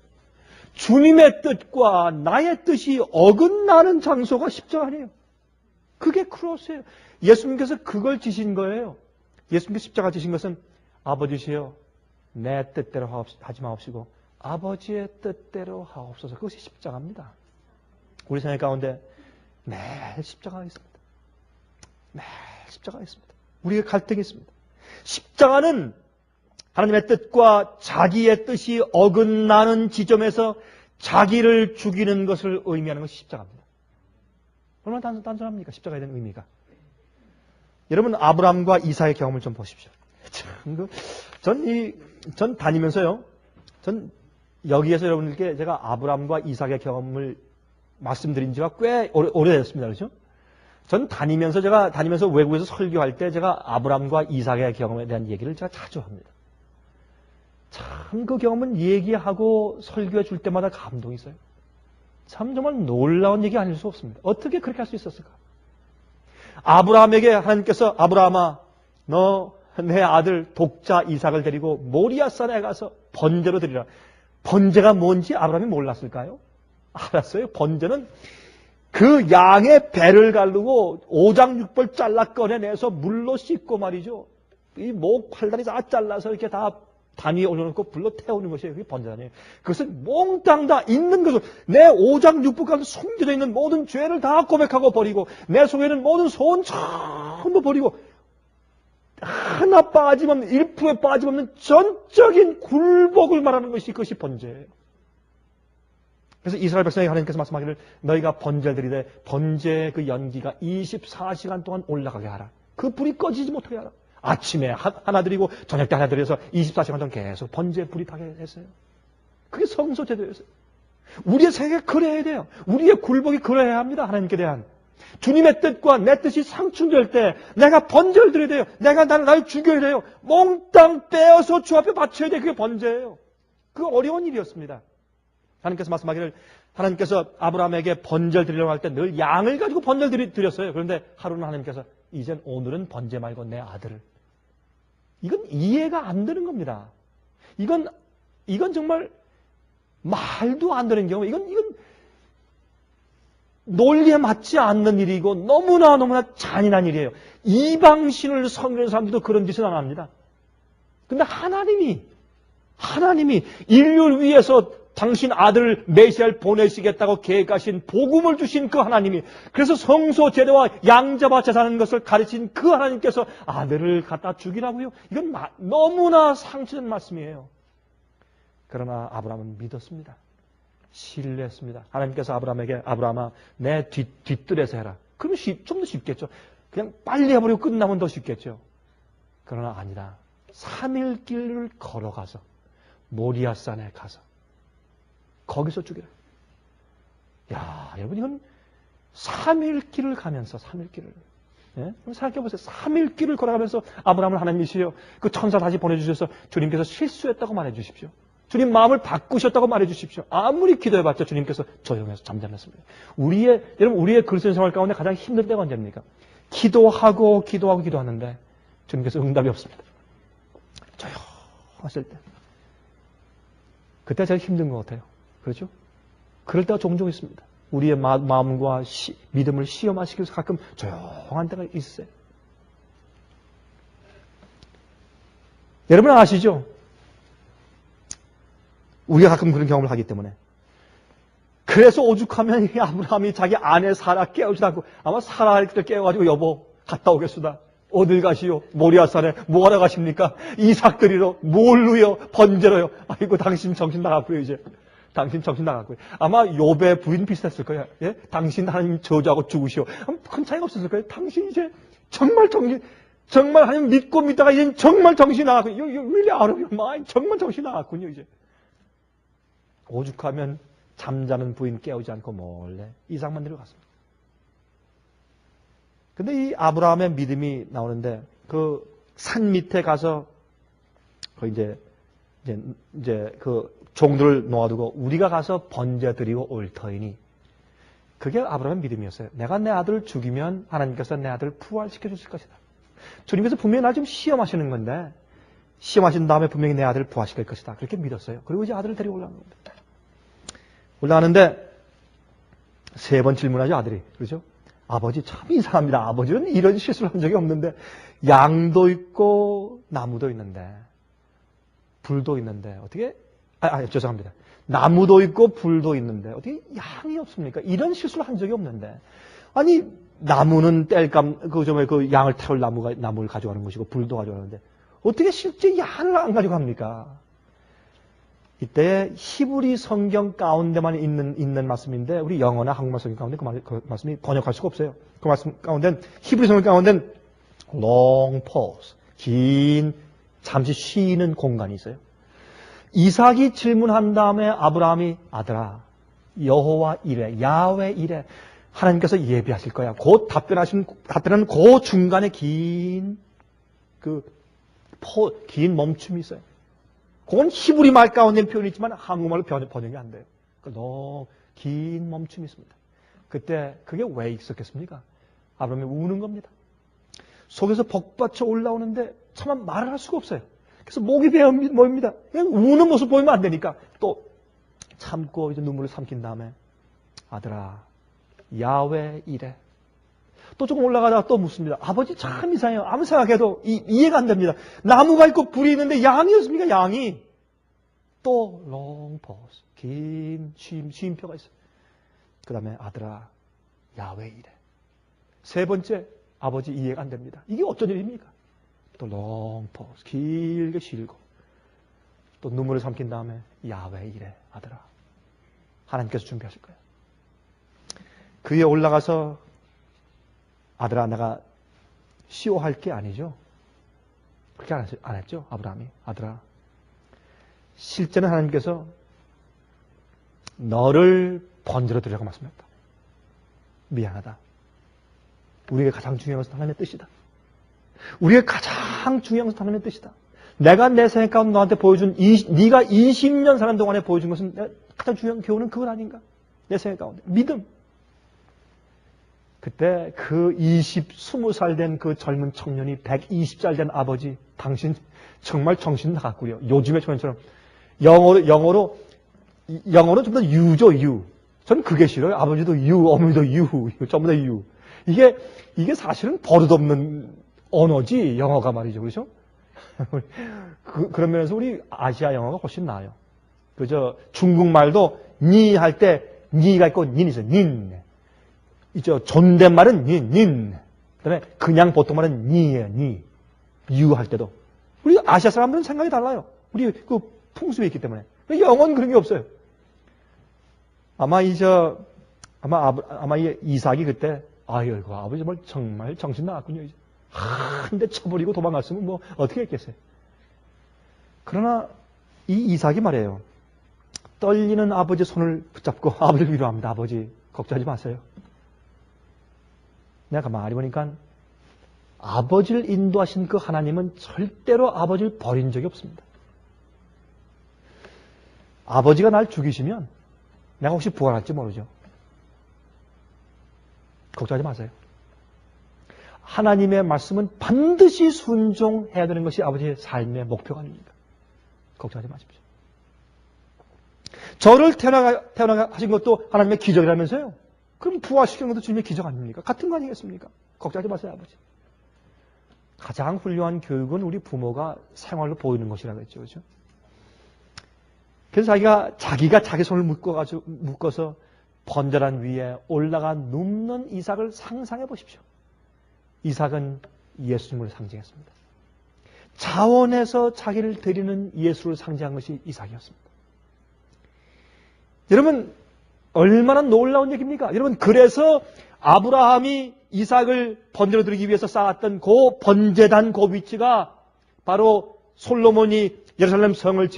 주님의 뜻과 나의 뜻이 어긋나는 장소가 십자가 아니에요. 그게 크로스예요. 예수님께서 그걸 지신 거예요. 예수님께서 십자가 지신 것은 아버지시여 내 뜻대로 하지 마옵시고 아버지의 뜻대로 하옵소서. 그것이 십자가입니다. 우리 생활 가운데 매일 십자가가 있습니다. 매일 십자가가 있습니다. 우리의 갈등이 있습니다. 십자가는 하나님의 뜻과 자기의 뜻이 어긋나는 지점에서 자기를 죽이는 것을 의미하는 것이 십자가입니다. 얼마나 단순합니까? 십자가에 대한 의미가. 여러분 아브라함과 이삭의 경험을 좀 보십시오. 전 다니면서요. 전 여기에서 여러분들께 제가 아브라함과 이삭의 경험을 말씀드린 지가 꽤 오래됐습니다. 그렇죠? 전 제가 다니면서 외국에서 설교할 때 제가 아브라함과 이삭의 경험에 대한 얘기를 제가 자주 합니다. 참 그 경험은 얘기하고 설교해 줄 때마다 감동이 있어요. 참 정말 놀라운 얘기 아닐 수 없습니다. 어떻게 그렇게 할 수 있었을까? 아브라함에게 하나님께서 아브라함아 너 내 아들 독자 이삭을 데리고 모리아산에 가서 번제로 드리라. 번제가 뭔지 아브라함이 몰랐을까요? 알았어요. 번제는 그 양의 배를 가르고 오장육벌 잘라 꺼내내서 물로 씻고 말이죠. 이 목 팔다리 다 잘라서 이렇게 다 단 위에 올려놓고 불로 태우는 것이 그게 번제 아니에요. 그것은 몽땅 다 있는 것을 내 오장육부 가운데 숨겨져 있는 모든 죄를 다 고백하고 버리고 내 속에 있는 모든 소원 전부 버리고 하나 빠짐없는 1%에 빠짐없는 전적인 굴복을 말하는 것이 그것이 번제예요. 그래서 이스라엘 백성에게 하나님께서 말씀하기를 너희가 번제를 드리되 번제의 그 연기가 24시간 동안 올라가게 하라. 그 불이 꺼지지 못하게 하라. 아침에 하나 드리고 저녁 때 하나 드려서 24시간 동안 계속 번제에 불이 타게 했어요. 그게 성소 제도였어요. 우리의 생애가 그래야 돼요. 우리의 굴복이 그래야 합니다. 하나님께 대한. 주님의 뜻과 내 뜻이 상충될 때 내가 번제를 드려야 돼요. 내가 날 죽여야 돼요. 몽땅 빼어서 주 앞에 바쳐야 돼요. 그게 번제예요. 그 어려운 일이었습니다. 하나님께서 말씀하기를 하나님께서 아브라함에게 번제를 드리려고 할 때 늘 양을 가지고 번제를 드렸어요. 그런데 하루는 하나님께서 이젠 오늘은 번제 말고 내 아들을. 이건 이해가 안 되는 겁니다. 이건 정말 말도 안 되는 경우. 이건 논리에 맞지 않는 일이고 너무나 잔인한 일이에요. 이방신을 섬기는 사람들도 그런 짓은 안 합니다. 근데 하나님이 인류를 위해서 당신 아들 메시아를 보내시겠다고 계획하신 복음을 주신 그 하나님이, 그래서 성소 제도와 양잡아 제사하는 것을 가르친 그 하나님께서 아들을 갖다 죽이라고요? 이건 너무나 상처된 말씀이에요. 그러나 아브라함은 믿었습니다. 신뢰했습니다. 하나님께서 아브라함에게 아브라함아 내 뒷뜰에서 해라. 그러면 좀 더 쉽겠죠. 그냥 빨리 해버리고 끝나면 더 쉽겠죠. 그러나 아니다. 3일 길을 걸어가서 모리아산에 가서 거기서 죽이라. 야, 여러분 이건 3일 길을 가면서 3일 길을. 예? 생각해보세요. 3일 길을 걸어가면서 아브라함을 하나님이시여 그 천사 다시 보내주셔서 주님께서 실수했다고 말해주십시오. 주님 마음을 바꾸셨다고 말해주십시오. 아무리 기도해봤자 주님께서 조용해서 잠잠했습니다. 여러분 우리의 그리스도인 생활 가운데 가장 힘들 때가 언제입니까? 기도하는데 주님께서 응답이 없습니다. 조용하실 때. 그때 제일 힘든 것 같아요. 그렇죠? 그럴 때가 종종 있습니다. 우리의 마음과 믿음을 시험하시기 위해서 가끔 조용한 때가 있어요. 여러분 아시죠? 우리가 가끔 그런 경험을 하기 때문에. 그래서 오죽하면 이 아브라함이 자기 아내 사라 깨우지 않고 아마 사라를 깨워가지고 여보 갔다 오겠수다. 어딜 가시오? 모리아산에 뭐하러 가십니까? 이삭 드리러 뭘로요? 번제로요? 아이고 당신 정신 나갔고요 이제. 당신 정신 나갔고요. 아마 욥의 부인 비슷했을 거예요. 예? 당신 하나님 저주하고 죽으시오. 큰 차이가 없었을 거예요. 당신 이제 정말 하나님 믿고 믿다가 이제 정말 정신 나갔고 You really out of your mind. 정말 정신 나갔군요 이제. 오죽하면 잠자는 부인 깨우지 않고 몰래 이삭만 데려갔습니다. 근데 이 아브라함의 믿음이 나오는데 그 산 밑에 가서 그 이제 그 종들을 놓아두고 우리가 가서 번제 드리고 올 터이니 그게 아브라함의 믿음이었어요. 내가 내 아들을 죽이면 하나님께서 내 아들을 부활시켜 주실 것이다. 주님께서 분명히 나 지금 시험하시는 건데 시험하신 다음에 분명히 내 아들을 부활시킬 것이다. 그렇게 믿었어요. 그리고 이제 아들을 데리고 올라가는 겁니다. 올라가는데 세 번 질문하죠 아들이. 그렇죠? 아버지 참 이상합니다. 아버지는 이런 실수를 한 적이 없는데 양도 있고 나무도 있는데 불도 있는데 어떻게 죄송합니다. 나무도 있고 불도 있는데 어떻게 양이 없습니까? 이런 실수를 한 적이 없는데 아니 나무는 그 양을 태울 나무를 가져가는 것이고 불도 가져가는데 어떻게 실제 양을 안 가져갑니까? 이때 히브리 성경 가운데만 있는 말씀인데 우리 영어나 한국말 성경 가운데 그 말씀이 번역할 수가 없어요. 그 말씀 가운데 히브리 성경 가운데 long pause, 긴 잠시 쉬는 공간이 있어요. 이삭이 질문한 다음에 아브라함이 아들아 여호와 이래 야훼 이래 하나님께서 예비하실 거야. 곧 답변은 그 중간에 긴 멈춤이 있어요. 그건 히브리 말 가운데 표현이 있지만 한국말로 번역이 안 돼요. 너무 긴 멈춤이 있습니다. 그때 그게 왜 있었겠습니까? 아브라함이 우는 겁니다. 속에서 벅받쳐 올라오는데 차마 말을 할 수가 없어요. 그래서 목이 메어입니다. 우는 모습 보이면 안 되니까 또 참고 이제 눈물을 삼킨 다음에 아들아 야훼 이래. 또 조금 올라가다가 또 묻습니다. 아버지 참 이상해요. 아무 생각해도 이해가 안 됩니다. 나무가 있고 불이 있는데 양이었습니까? 양이. 또 long pause. 긴 쉼표가 있어요. 그 다음에 아들아 야훼 이래. 세 번째 아버지 이해가 안 됩니다. 이게 어쩐 일입니까? 또 long pause. 길게 쉬고 또 눈물을 삼킨 다음에 야훼 이래 아들아. 하나님께서 준비하실 거예요. 그 위에 올라가서 아들아 내가 시호할 게 아니죠. 그렇게 안 했죠. 아브라함이. 아들아 실제는 하나님께서 너를 번제로 드리라고 말씀했다. 미안하다. 우리에게 가장 중요한 것은 하나님의 뜻이다. 우리에게 가장 중요한 것은 하나님의 뜻이다. 내가 내 생각 가운데 너한테 보여준 네가 20년 사는 동안에 보여준 것은 가장 중요한 교훈은 그건 아닌가? 내 생각 가운데. 믿음. 그때 그 20살 된 그 젊은 청년이 120살 된 아버지, 당신 정말 정신 나갔고요. 요즘의 청년처럼 영어로 좀 더 유죠, 유. 저는 그게 싫어요. 아버지도 유, 어머니도 유, 전부 다 유. 이게 사실은 버릇없는 언어지, 영어가 말이죠. 그렇죠? 그런 면에서 우리 아시아 영어가 훨씬 나아요. 그저 중국말도 니 할 때 니가 있고 닌 있어요. 닌. 이저 존댓말은 닌. 그다음에 그냥 보통 말은 니예요. 니. 유 할 때도. 우리 아시아 사람들은 생각이 달라요. 우리 그 풍습이 있기 때문에. 영어는 그런 게 없어요. 아마 이 이삭이 그때 아유, 아버지 정말 정신 나갔군요. 한 대 쳐버리고 도망갔으면 뭐 어떻게 했겠어요. 그러나 이 이삭이 말이에요. 떨리는 아버지 손을 붙잡고 아버지를 위로합니다. 아버지 걱정하지 마세요. 내가 가만히 보니까 아버지를 인도하신 그 하나님은 절대로 아버지를 버린 적이 없습니다. 아버지가 날 죽이시면 내가 혹시 부활할지 모르죠. 걱정하지 마세요. 하나님의 말씀은 반드시 순종해야 되는 것이 아버지의 삶의 목표가 아닙니까? 걱정하지 마십시오. 저를 태어나게 하신 것도 하나님의 기적이라면서요? 그럼 부활시키는 것도 주님의 기적 아닙니까? 같은 거 아니겠습니까? 걱정하지 마세요, 아버지. 가장 훌륭한 교육은 우리 부모가 생활로 보이는 것이라고 했죠. 그렇죠? 그래서 자기가 자기 손을 묶어서 번제단 위에 올라가 눕는 이삭을 상상해 보십시오. 이삭은 예수님을 상징했습니다. 자원해서 자기를 드리는 예수를 상징한 것이 이삭이었습니다. 여러분, 얼마나 놀라운 얘기입니까? 여러분, 그래서 아브라함이 이삭을 번제로 드리기 위해서 쌓았던 그 번제단 그 위치가 바로 솔로몬이 예루살렘 성전을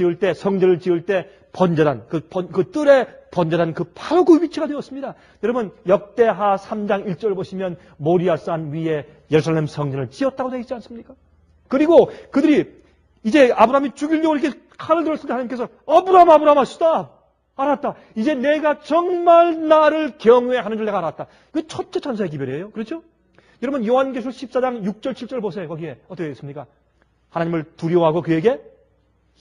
지을 때 번제단, 그 뜰에 번제단 바로 그 위치가 되었습니다. 여러분, 역대하 3장 1절 보시면 모리아산 위에 예루살렘 성전을 지었다고 되어 있지 않습니까? 그리고 그들이 이제 아브라함이 죽이려고 이렇게 칼을 들었을 때 하나님께서 아브라함아 스탑! 알았다. 이제 내가 정말 나를 경외하는 줄 내가 알았다. 그 첫째 천사의 기별이에요. 그렇죠? 여러분, 요한계시록 14장 6절 7절 보세요. 거기에 어떻게 되어 있습니까? 하나님을 두려워하고 그에게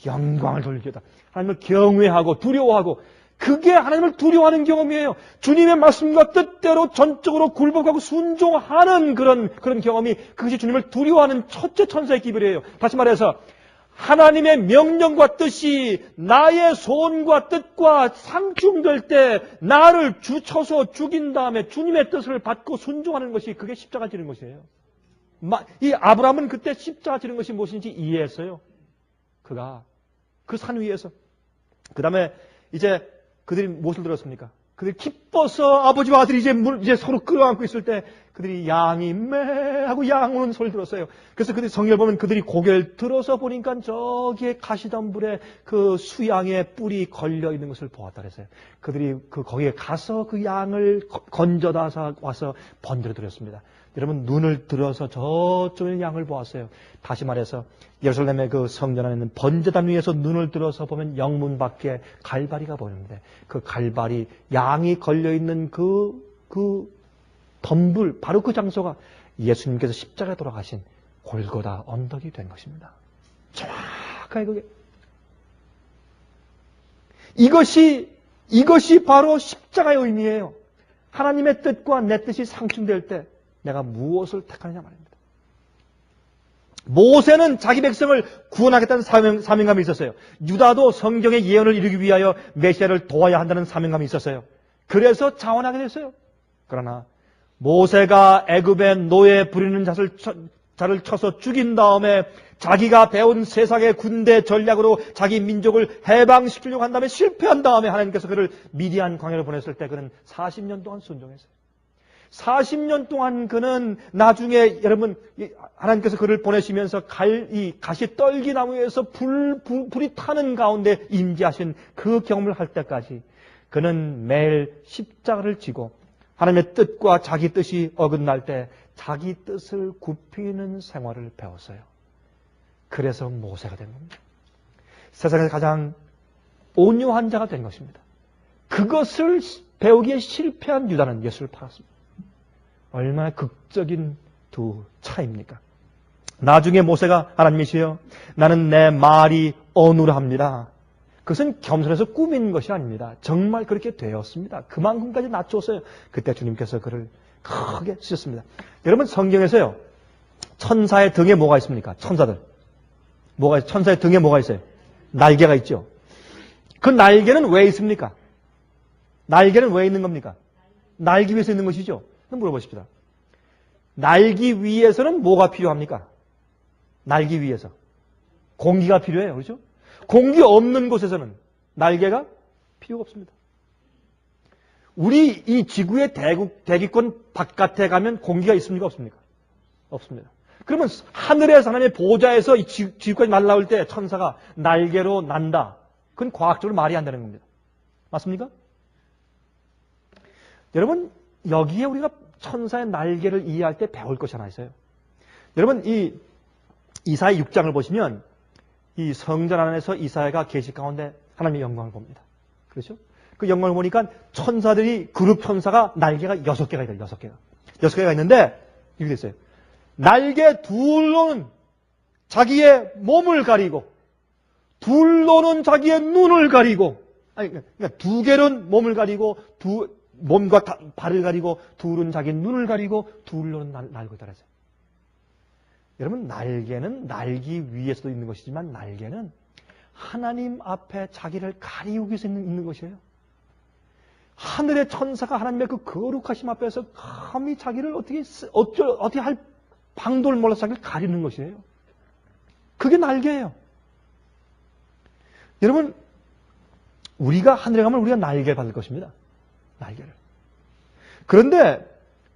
영광을 돌리겠다. 하나님을 경외하고 두려워하고 그게 하나님을 두려워하는 경험이에요. 주님의 말씀과 뜻대로 전적으로 굴복하고 순종하는 그런 경험이 그것이 주님을 두려워하는 첫째 천사의 기별이에요. 다시 말해서 하나님의 명령과 뜻이 나의 소원과 뜻과 상충될 때 나를 쳐서 죽인 다음에 주님의 뜻을 받고 순종하는 것이 그게 십자가 지는 것이에요. 이 아브라함은 그때 십자가 지는 것이 무엇인지 이해했어요. 그가 그 산 위에서. 그 다음에 이제 그들이 무엇을 들었습니까? 그들이 기뻐서 아버지와 아들이 이제 서로 끌어안고 있을 때 그들이 양이 매 하고 양 우는 소리를 들었어요. 그래서 그들이 성경을 보면 그들이 고개를 들어서 보니까 저기에 가시덤불에 그 수양의 뿔이 걸려 있는 것을 보았다 그랬어요. 그들이 거기에 가서 그 양을 건져다 와서 번제로 드렸습니다. 여러분, 눈을 들어서 저쪽에 있는 양을 보았어요. 다시 말해서 예루살렘의 그 성전 안에 있는 번제단 위에서 눈을 들어서 보면 영문 밖에 갈바리가 보이는데 그 갈바리 양이 걸려있는 그 덤불, 바로 그 장소가 예수님께서 십자가에 돌아가신 골고다 언덕이 된 것입니다. 정확하게 그게. 이것이 바로 십자가의 의미예요. 하나님의 뜻과 내 뜻이 상충될 때 내가 무엇을 택하느냐 말입니다. 모세는 자기 백성을 구원하겠다는 사명감이 있었어요. 유다도 성경의 예언을 이루기 위하여 메시아를 도와야 한다는 사명감이 있었어요. 그래서 자원하게 됐어요. 그러나 모세가 애굽의 노예 부리는 자를 쳐서 죽인 다음에 자기가 배운 세상의 군대 전략으로 자기 민족을 해방시키려고 한 다음에 실패한 다음에 하나님께서 그를 미디안 광야로 보냈을 때 그는 40년 동안 순종했어요. 40년 동안 그는 나중에 여러분 하나님께서 그를 보내시면서 가시 떨기나무에서 불이 타는 가운데 임재하신 그 경험을 할 때까지 그는 매일 십자가를 지고 하나님의 뜻과 자기 뜻이 어긋날 때 자기 뜻을 굽히는 생활을 배웠어요. 그래서 모세가 된 겁니다. 세상에서 가장 온유한 자가 된 것입니다. 그것을 배우기에 실패한 유다는 예수를 팔았습니다. 얼마나 극적인 두 차이입니까? 나중에 모세가 하나님이시여 나는 내 말이 어눌합니다. 그것은 겸손해서 꾸민 것이 아닙니다. 정말 그렇게 되었습니다. 그만큼까지 낮췄어요. 그때 주님께서 그를 크게 쓰셨습니다. 여러분 성경에서요. 천사의 등에 뭐가 있습니까? 천사들. 천사의 등에 뭐가 있어요? 날개가 있죠. 그 날개는 왜 있습니까? 날개는 왜 있는 겁니까? 날기 위해서 있는 것이죠. 그럼 물어보십시다. 날기 위해서는 뭐가 필요합니까? 날기 위해서. 공기가 필요해요. 그렇죠? 공기 없는 곳에서는 날개가 필요가 없습니다. 우리 이 지구의 대기권 바깥에 가면 공기가 있습니까? 없습니까? 없습니다. 그러면 하늘에서 하나님의 보좌에서 이 지구까지 날아올 때 천사가 날개로 난다. 그건 과학적으로 말이 안 되는 겁니다. 맞습니까? 여러분, 여기에 우리가 천사의 날개를 이해할 때 배울 것이 하나 있어요. 여러분, 이 이사야 6장을 보시면 이 성전 안에서 이사야가 계시 가운데 하나님의 영광을 봅니다. 그렇죠? 그 영광을 보니까 천사들이, 그룹 천사가 날개가 6개가 있어요. 6개가. 6개가 있는데 이렇게 됐어요. 날개 둘로는 자기의 몸을 가리고 둘로는 자기의 눈을 가리고, 아니, 그러니까 2개로는 몸을 가리고, 몸과 발을 가리고, 둘은 자기 눈을 가리고, 둘로는 날고 있다 그랬어요. 여러분, 날개는 날기 위해서도 있는 것이지만, 날개는 하나님 앞에 자기를 가리우기 위해서 있는 것이에요. 하늘의 천사가 하나님의 그 거룩하심 앞에서 감히 자기를 어떻게 할 방도를 몰라서 자기를 가리는 것이에요. 그게 날개예요. 여러분, 우리가 하늘에 가면 우리가 날개를 받을 것입니다. 날개를. 그런데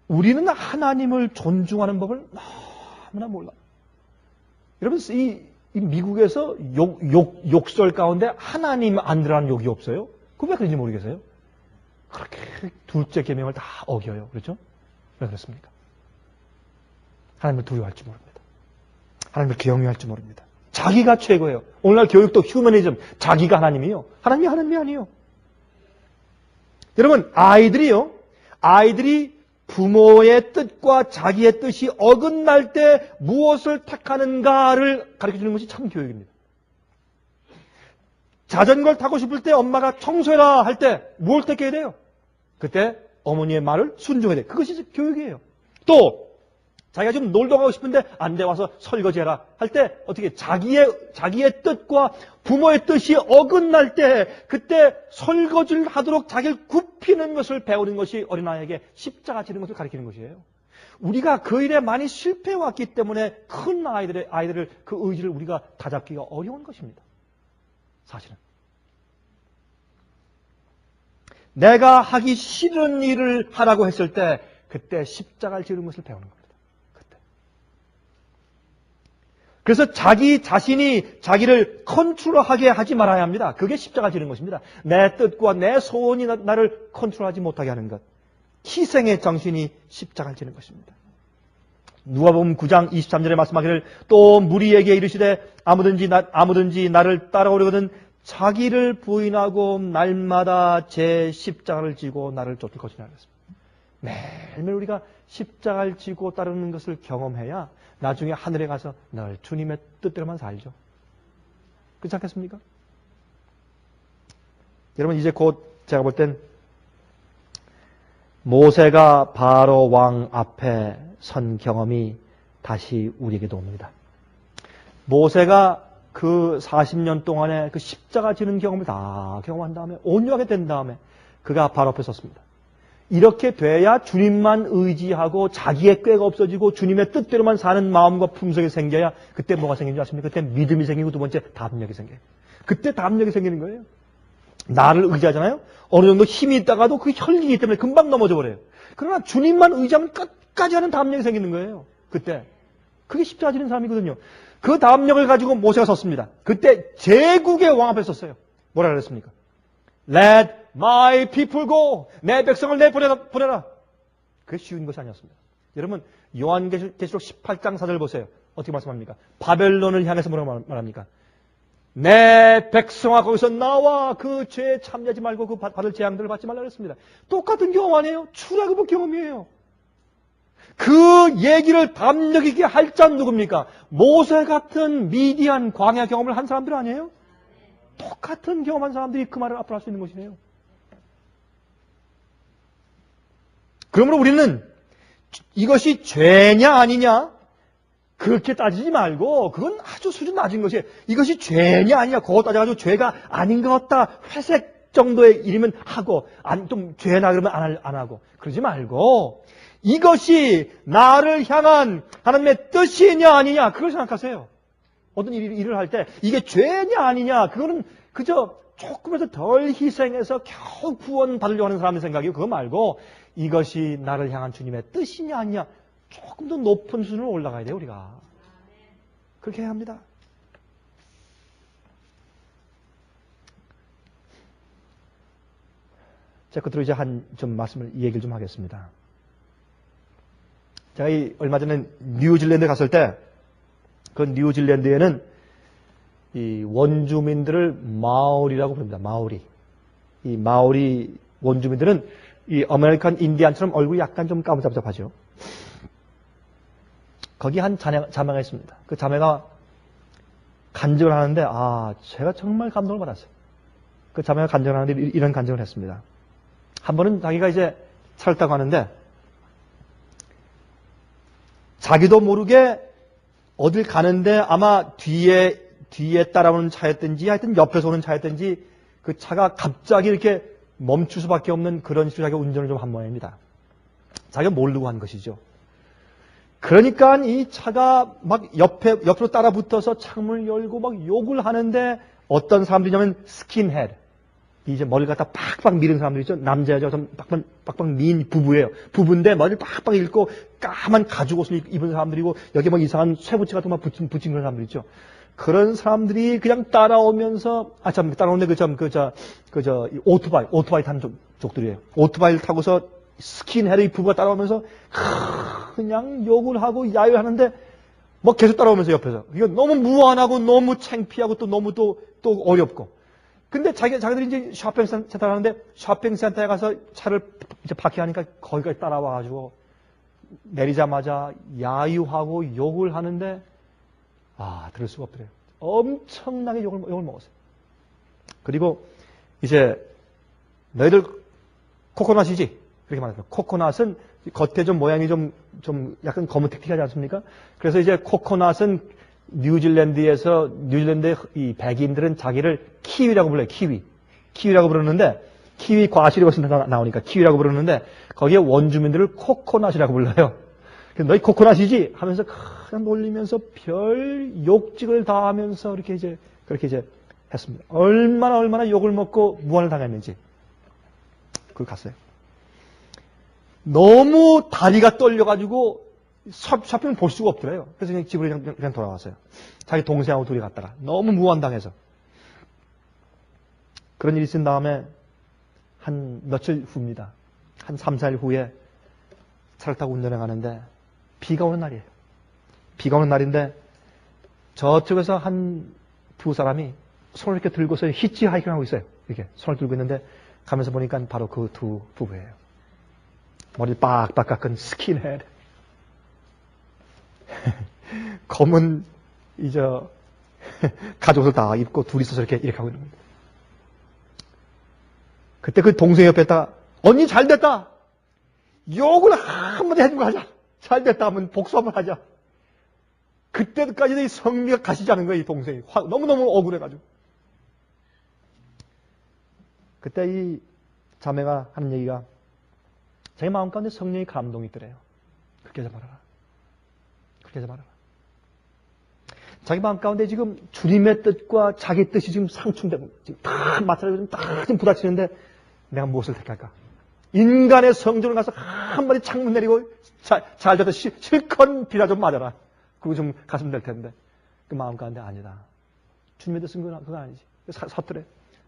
우리는 하나님을 존중하는 법을 너무나 몰라요. 여러분, 이 미국에서 욕설 가운데 하나님 안 들어가는 욕이 없어요? 그거 왜 그런지 모르겠어요? 그렇게 둘째 계명을 다 어겨요. 그렇죠? 왜 그렇습니까? 하나님을 두려워할 줄 모릅니다. 하나님을 경외할 줄 모릅니다. 자기가 최고예요. 오늘날 교육도 휴머니즘, 자기가 하나님이요. 하나님이 아니에요. 여러분, 아이들이 부모의 뜻과 자기의 뜻이 어긋날 때 무엇을 택하는가를 가르쳐주는 것이 참 교육입니다. 자전거를 타고 싶을 때 엄마가 청소해라 할 때 뭘 택해야 돼요? 그때 어머니의 말을 순종해야 돼요. 그것이 교육이에요. 또 자기가 좀 놀러 가고 싶은데 안 돼, 와서 설거지해라 할 때 어떻게 자기의 뜻과 부모의 뜻이 어긋날 때 그때 설거지를 하도록 자기를 굽히는 것을 배우는 것이 어린아이에게 십자가 지는 것을 가르치는 것이에요. 우리가 그 일에 많이 실패해왔기 때문에 큰 아이들을 그 의지를 우리가 다잡기가 어려운 것입니다. 사실은. 내가 하기 싫은 일을 하라고 했을 때 그때 십자가를 지는 것을 배우는 겁니다. 그때. 그래서 자기 자신이 자기를 컨트롤하게 하지 말아야 합니다. 그게 십자가 지는 것입니다. 내 뜻과 내 소원이 나를 컨트롤하지 못하게 하는 것. 희생의 정신이 십자가를 지는 것입니다. 누가복음 9장 23절에 말씀하기를 또 무리에게 이르시되 아무든지 나를 따라오려거든 자기를 부인하고 날마다 제 십자가를 지고 나를 쫓을 것이라 그랬습니다. 매일매일 우리가 십자가를 지고 따르는 것을 경험해야 나중에 하늘에 가서 늘 주님의 뜻대로만 살죠. 그렇지 않겠습니까? 여러분, 이제 곧 제가 볼 땐 모세가 바로 왕 앞에 선 경험이 다시 우리에게도 옵니다. 모세가 그 40년 동안에 그 십자가 지는 경험을 다 경험한 다음에 온유하게 된 다음에 그가 바로 앞에 섰습니다. 이렇게 돼야 주님만 의지하고 자기의 꾀가 없어지고 주님의 뜻대로만 사는 마음과 품성이 생겨야 그때 뭐가 생기는 줄 아십니까? 그때 믿음이 생기고 두 번째 담력이 생겨요. 그때 담력이 생기는 거예요. 나를 의지하잖아요. 어느 정도 힘이 있다가도 그 혈기이기 때문에 금방 넘어져 버려요. 그러나 주님만 의지하면 끝까지 하는 담력이 생기는 거예요. 그때. 그게 십자가 지는 사람이거든요. 그 담력을 가지고 모세가 섰습니다. 그때 제국의 왕 앞에 섰어요. 뭐라 그랬습니까? Let my people go. 내 백성을 내보내라. 그게 쉬운 것이 아니었습니다. 여러분, 요한계시록 18장 4절 보세요. 어떻게 말씀합니까? 바벨론을 향해서 뭐라고 말합니까? 내 백성아 거기서 나와 그 죄에 참여하지 말고 그 받을 재앙들을 받지 말라 그랬습니다. 똑같은 경험 아니에요? 출애굽의 경험이에요. 그 얘기를 담력 있게 할 자는 누굽니까? 모세 같은 미디안 광야 경험을 한 사람들 아니에요? 똑같은 경험한 사람들이 그 말을 앞으로 할 수 있는 것이네요. 그러므로 우리는 이것이 죄냐 아니냐, 그렇게 따지지 말고 그건 아주 수준 낮은 것이 이것이 죄냐 아니냐 그거 따져가지고 죄가 아닌 것 같다. 회색 정도의 일이면 하고 좀 죄나 그러면 안 하고 그러지 말고 이것이 나를 향한 하나님의 뜻이냐 아니냐 그걸 생각하세요. 어떤 일을 할 때 이게 죄냐 아니냐 그거는 그저 조금이라도 덜 희생해서 겨우 구원 받으려고 하는 사람의 생각이고 그거 말고 이것이 나를 향한 주님의 뜻이냐 아니냐 조금 더 높은 수준으로 올라가야 돼요 우리가. 그렇게 해야 합니다. 자, 끝으로 이제 이 얘기를 좀 하겠습니다. 제가 얼마 전에 뉴질랜드 갔을 때, 그 뉴질랜드에는 이 원주민들을 마오리라고 부릅니다. 마오리. 이 마오리 원주민들은 이 아메리칸 인디안처럼 얼굴이 약간 좀 까무잡잡하죠. 거기 한 자매가 있습니다. 그 자매가 간증을 하는데, 제가 정말 감동을 받았어요. 그 자매가 간증을 하는데 이런 간증을 했습니다. 한 번은 자기가 이제 차를 타고 가는데 자기도 모르게 어딜 가는데 아마 뒤에 따라오는 차였든지 하여튼 옆에서 오는 차였든지 그 차가 갑자기 이렇게 멈출 수밖에 없는 그런 식으로 자기가 운전을 좀 한 모양입니다. 자기가 모르고 한 것이죠. 그러니까 이 차가 막 옆으로 따라 붙어서 창문을 열고 막 욕을 하는데 어떤 사람들이냐면 스킨헤드. 이제 머리를 갖다 빡빡 밀은 사람들 있죠. 남자 여자 좀 빡빡 민 부부예요. 부부인데 머리를 빡빡 읽고 까만 가죽 옷을 입은 사람들이고 여기 막 이상한 쇠붙이 같은 거 붙인 그런 사람들 있죠. 그런 사람들이 그냥 따라오면서 따라오는데 오토바이 타는 쪽들이에요. 오토바이를 타고서 스킨헤드 부부가 따라오면서 그냥 욕을 하고 야유하는데 뭐 계속 따라오면서 옆에서 이거 너무 무안하고 너무 창피하고 또 너무 또 어렵고. 근데 자기들이 이제 쇼핑센터를 하는데 쇼핑센터에 가서 차를 이제 파킹하니까 거기까지 따라와가지고 내리자마자 야유하고 욕을 하는데 들을 수가 없더래요. 엄청나게 욕을 먹었어요. 그리고 이제 너희들 코코넛이지? 그렇게 말했어요. 코코넛은 겉에 좀 모양이 좀 약간 거무택틱하지 않습니까? 그래서 이제 코코넛은 뉴질랜드의 이 백인들은 자기를 키위라고 불러요. 키위라고 부르는데 키위 과실이 벌써 나오니까 키위라고 부르는데 거기에 원주민들을 코코넛이라고 불러요. 그래서 너희 코코넛이지 하면서 그냥 놀리면서 별 욕직을 다 하면서 그렇게 이제 했습니다. 얼마나 욕을 먹고 무안을 당했는지. 그걸 갔어요. 너무 다리가 떨려가지고 쇼핑을 볼 수가 없더래요. 그래서 그냥 집으로 그냥 돌아왔어요. 자기 동생하고 둘이 갔다가 너무 무안당해서. 그런 일이 있은 다음에 한 며칠 후입니다. 한 3, 4일 후에 차를 타고 운전해 가는데 비가 오는 날이에요. 비가 오는 날인데 저쪽에서 한 두 사람이 손을 이렇게 들고서 히치하이킹 하고 있어요. 이렇게 손을 들고 있는데 가면서 보니까 바로 그 두 부부예요. 머리 빡빡 깎은 스킨헤드. 검은 가죽옷을 다 입고 둘이서 이렇게 하고 있는 겁니다. 그때 그 동생 옆에 있다가 언니 잘됐다. 욕을 한마디 해준 거 하자. 잘됐다 하면 복수 한번 하자. 그때까지도 이 성미가 가시지 않은 거예요. 이 동생이 너무너무 억울해가지고. 그때 이 자매가 하는 얘기가 자기 마음 가운데 성령의 감동이 있더래요. 그렇게 하지 말아라. 그렇게 하지 말아라. 자기 마음 가운데 지금 주님의 뜻과 자기 뜻이 지금 상충되고 지금 다 마찰을 지금 부딪히는데 내가 무엇을 택할까? 인간의 성전을 가서 한마디 창문 내리고 잘 되다 실컷 비라 좀 맞아라. 그거 좀 갔으면 될 텐데 그 마음 가운데 아니다. 주님의 뜻은 그건 아니지. 서더래.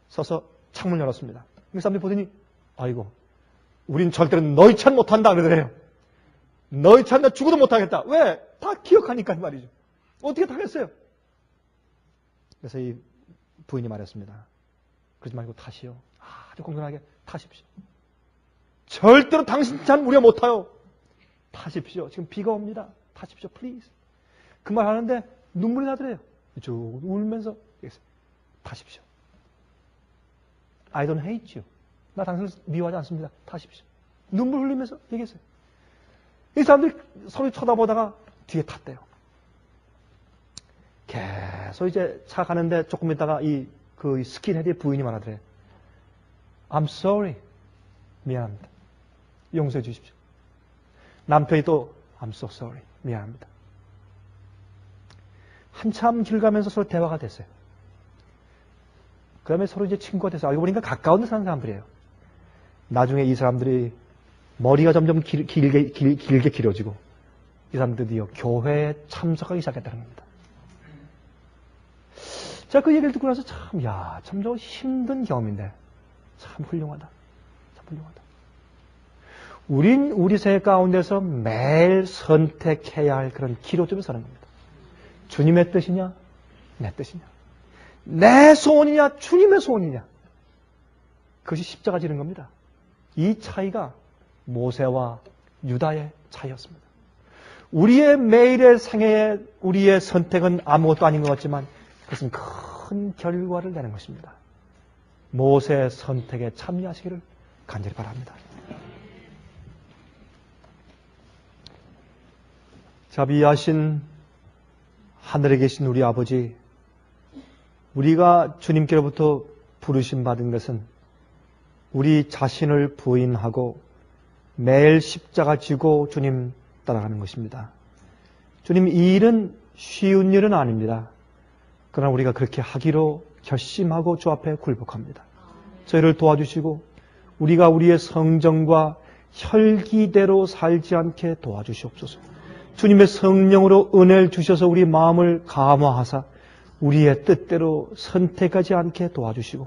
서서 창문 열었습니다. 그 사람들이 보더니 아이고 우린 절대로 너희 찬 못한다 그러더래요. 너희 찬 나 죽어도 못하겠다. 왜? 다 기억하니까 말이죠. 어떻게 타겠어요? 그래서 이 부인이 말했습니다. 그러지 말고 타시오. 아주 공손하게 타십시오. 절대로 당신 찬 우리가 못 타요. 타십시오. 지금 비가 옵니다. 타십시오. 플리즈. 그 말 하는데 눈물이 나더래요. 쭉 울면서 타십시오. I don't hate you. 나 당신을 미워하지 않습니다. 타십시오. 눈물 흘리면서 얘기했어요. 이 사람들이 서로 쳐다보다가 뒤에 탔대요. 계속 이제 차 가는데 조금 있다가 그 스킨헤드의 부인이 말하더래. I'm sorry. 미안합니다. 용서해 주십시오. 남편이 또 I'm so sorry. 미안합니다. 한참 길 가면서 서로 대화가 됐어요. 그 다음에 서로 이제 친구가 돼서 알고 보니까 가까운 데 사는 사람들이에요. 나중에 이 사람들이 머리가 점점 길게 길어지고 이 사람들이 드디어 교회에 참석하기 시작했다는 겁니다. 제가 그 얘기를 듣고 나서 참 저 힘든 경험인데 참 훌륭하다. 참 훌륭하다. 우린 우리 생애 가운데서 매일 선택해야 할 그런 기로점에 서는 겁니다. 주님의 뜻이냐? 내 뜻이냐? 내 소원이냐? 주님의 소원이냐? 그것이 십자가 지는 겁니다. 이 차이가 모세와 유다의 차이였습니다. 우리의 매일의 생애에 우리의 선택은 아무것도 아닌 것 같지만 그것은 큰 결과를 내는 것입니다. 모세의 선택에 참여하시기를 간절히 바랍니다. 자비하신 하늘에 계신 우리 아버지, 우리가 주님께로부터 부르심 받은 것은 우리 자신을 부인하고 매일 십자가 지고 주님 따라가는 것입니다. 주님, 이 일은 쉬운 일은 아닙니다. 그러나 우리가 그렇게 하기로 결심하고 주 앞에 굴복합니다. 저희를 도와주시고 우리가 우리의 성정과 혈기대로 살지 않게 도와주시옵소서. 주님의 성령으로 은혜를 주셔서 우리 마음을 감화하사 우리의 뜻대로 선택하지 않게 도와주시고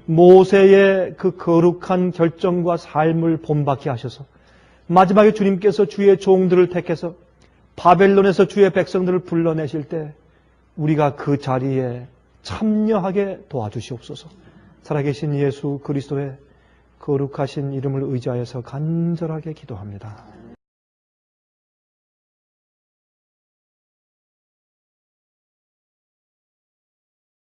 모세의 그 거룩한 결정과 삶을 본받게 하셔서 마지막에 주님께서 주의 종들을 택해서 바벨론에서 주의 백성들을 불러내실 때 우리가 그 자리에 참여하게 도와주시옵소서. 살아계신 예수 그리스도의 거룩하신 이름을 의지하여서 간절하게 기도합니다.